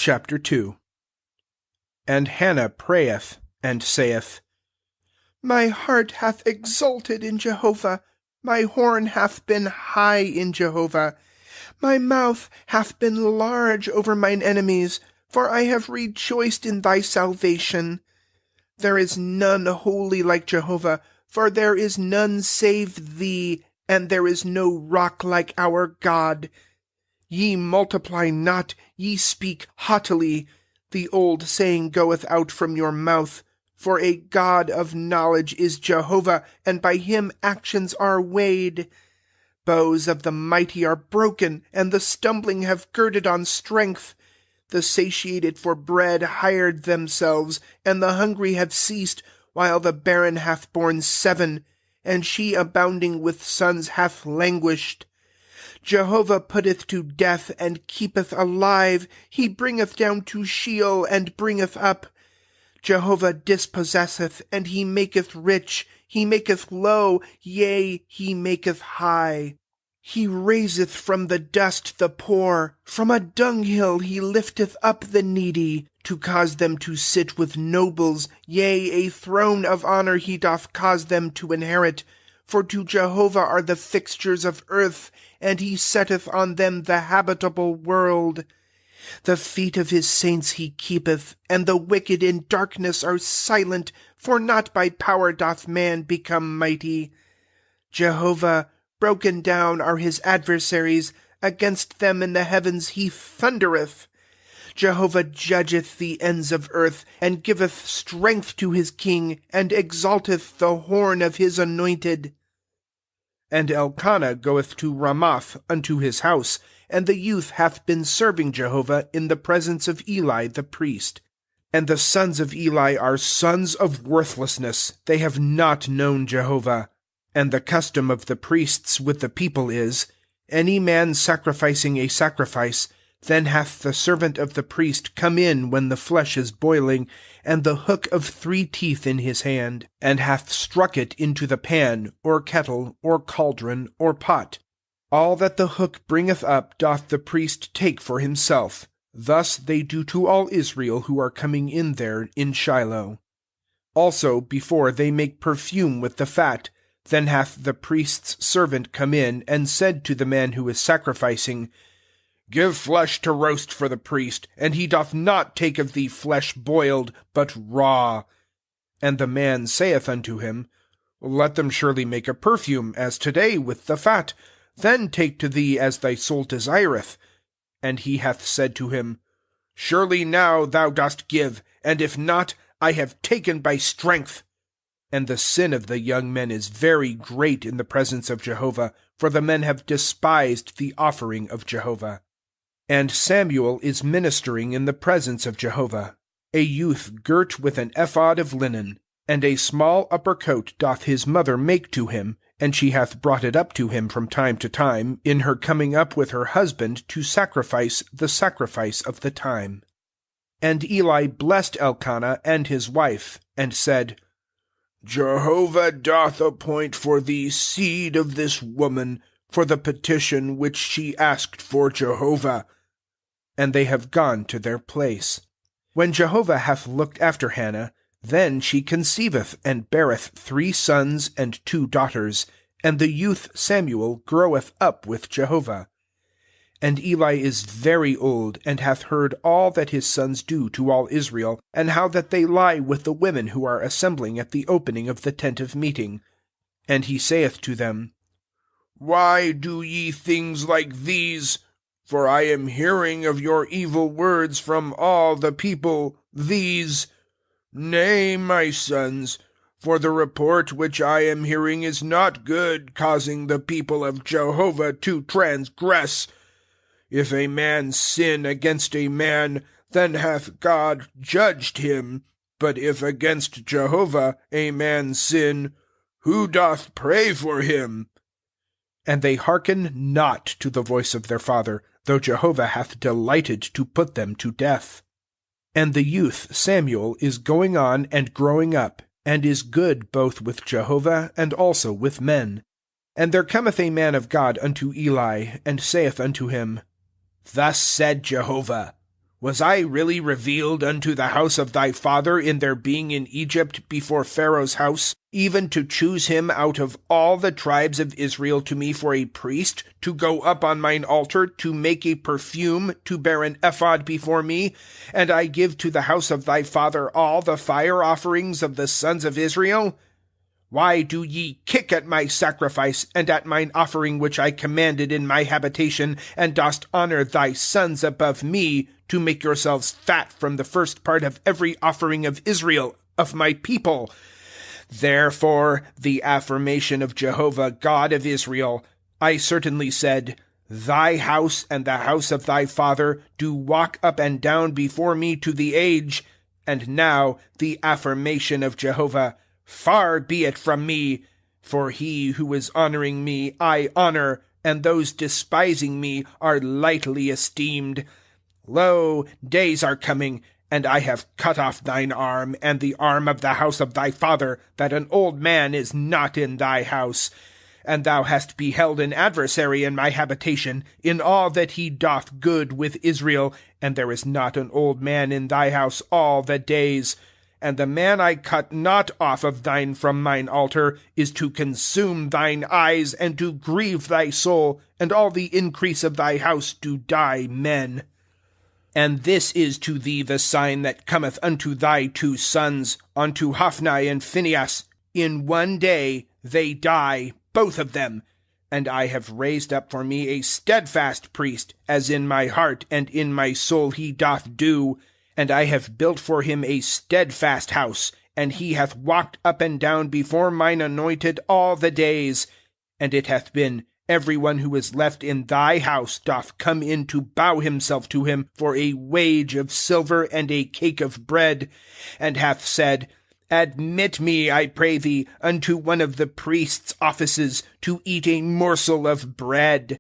Chapter 2. And Hannah prayeth, and saith, My heart hath exulted in Jehovah, my horn hath been high in Jehovah. My mouth hath been large over mine enemies, for I have rejoiced in thy salvation. There is none holy like Jehovah, for there is none save thee, and there is no rock like our God. Ye multiply not, ye speak haughtily. The old saying goeth out from your mouth, For a God of knowledge is Jehovah, and by him actions are weighed. Bows of the mighty are broken, and the stumbling have girded on strength. The satiated for bread hired themselves, and the hungry have ceased, while the barren hath borne 7, and she abounding with sons hath languished. Jehovah putteth to death, and keepeth alive. He bringeth down to Sheol, and bringeth up. Jehovah dispossesseth, and he maketh rich. He maketh low, yea, he maketh high. He raiseth from the dust the poor. From a dunghill he lifteth up the needy, to cause them to sit with nobles. Yea, a throne of honor he doth cause them to inherit. For to Jehovah are the fixtures of earth, and he setteth on them the habitable world. The feet of his saints he keepeth, and the wicked in darkness are silent, for not by power doth man become mighty. Jehovah, broken down are his adversaries, against them in the heavens he thundereth. Jehovah judgeth the ends of earth, and giveth strength to his king, and exalteth the horn of his anointed. And Elkanah goeth to Ramoth unto his house, and the youth hath been serving Jehovah in the presence of Eli the priest. And the sons of Eli are sons of worthlessness, they have not known Jehovah. And the custom of the priests with the people is, any man sacrificing a sacrifice, then hath the servant of the priest come in when the flesh is boiling, and the hook of 3 teeth in his hand, and hath struck it into the pan, or kettle, or cauldron, or pot. All that the hook bringeth up doth the priest take for himself. Thus they do to all Israel who are coming in there in Shiloh. Also before they make perfume with the fat, then hath the priest's servant come in, and said to the man who is sacrificing, Give flesh to roast for the priest, and he doth not take of thee flesh boiled, but raw. And the man saith unto him, Let them surely make a perfume, as today with the fat. Then take to thee as thy soul desireth. And he hath said to him, Surely now thou dost give, and if not, I have taken by strength. And the sin of the young men is very great in the presence of Jehovah, for the men have despised the offering of Jehovah. And Samuel is ministering in the presence of Jehovah, a youth girt with an ephod of linen, and a small upper coat doth his mother make to him, and she hath brought it up to him from time to time, in her coming up with her husband to sacrifice the sacrifice of the time. And Eli blessed Elkanah and his wife, and said, Jehovah doth appoint for thee seed of this woman, for the petition which she asked for Jehovah. And they have gone to their place. When Jehovah hath looked after Hannah, then she conceiveth, and beareth 3 sons and 2 daughters, and the youth Samuel groweth up with Jehovah. And Eli is very old, and hath heard all that his sons do to all Israel, and how that they lie with the women who are assembling at the opening of the tent of meeting. And he saith to them, Why do ye things like these? For I am hearing of your evil words from all the people, these. Nay, my sons, for the report which I am hearing is not good, causing the people of Jehovah to transgress. If a man sin against a man, then hath God judged him. But if against Jehovah a man sin, who doth pray for him? And they hearken not to the voice of their father, though Jehovah hath delighted to put them to death. And the youth Samuel is going on and growing up, and is good both with Jehovah and also with men. And there cometh a man of God unto Eli, and saith unto him, Thus said Jehovah, Was I really revealed unto the house of thy father in their being in Egypt before Pharaoh's house, even to choose him out of all the tribes of Israel to me for a priest, to go up on mine altar, to make a perfume, to bear an ephod before me? And I give to the house of thy father all the fire offerings of the sons of Israel? Why do ye kick at my sacrifice, and at mine offering which I commanded in my habitation, and dost honor thy sons above me, to make yourselves fat from the first part of every offering of Israel, of my people? Therefore the affirmation of Jehovah God of Israel, I certainly said, Thy house and the house of thy father do walk up and down before me to the age. And now the affirmation of Jehovah, Far be it from me, for he who is honoring me I honor, and those despising me are lightly esteemed. Lo, days are coming, and I have cut off thine arm, and the arm of the house of thy father, that an old man is not in thy house. And thou hast beheld an adversary in my habitation, in all that he doth good with Israel, and there is not an old man in thy house all the days. And the man I cut not off of thine from mine altar is to consume thine eyes, and to grieve thy soul, and all the increase of thy house do die men. And this is to thee the sign that cometh unto thy 2 sons, unto Hophni and Phinehas. In one day they die, both of them. And I have raised up for me a steadfast priest, as in my heart and in my soul he doth do. And I have built for him a steadfast house, and he hath walked up and down before mine anointed all the days. And it hath been, every one who is left in thy house doth come in to bow himself to him for a wage of silver and a cake of bread, and hath said, Admit me, I pray thee, unto one of the priest's offices, to eat a morsel of bread.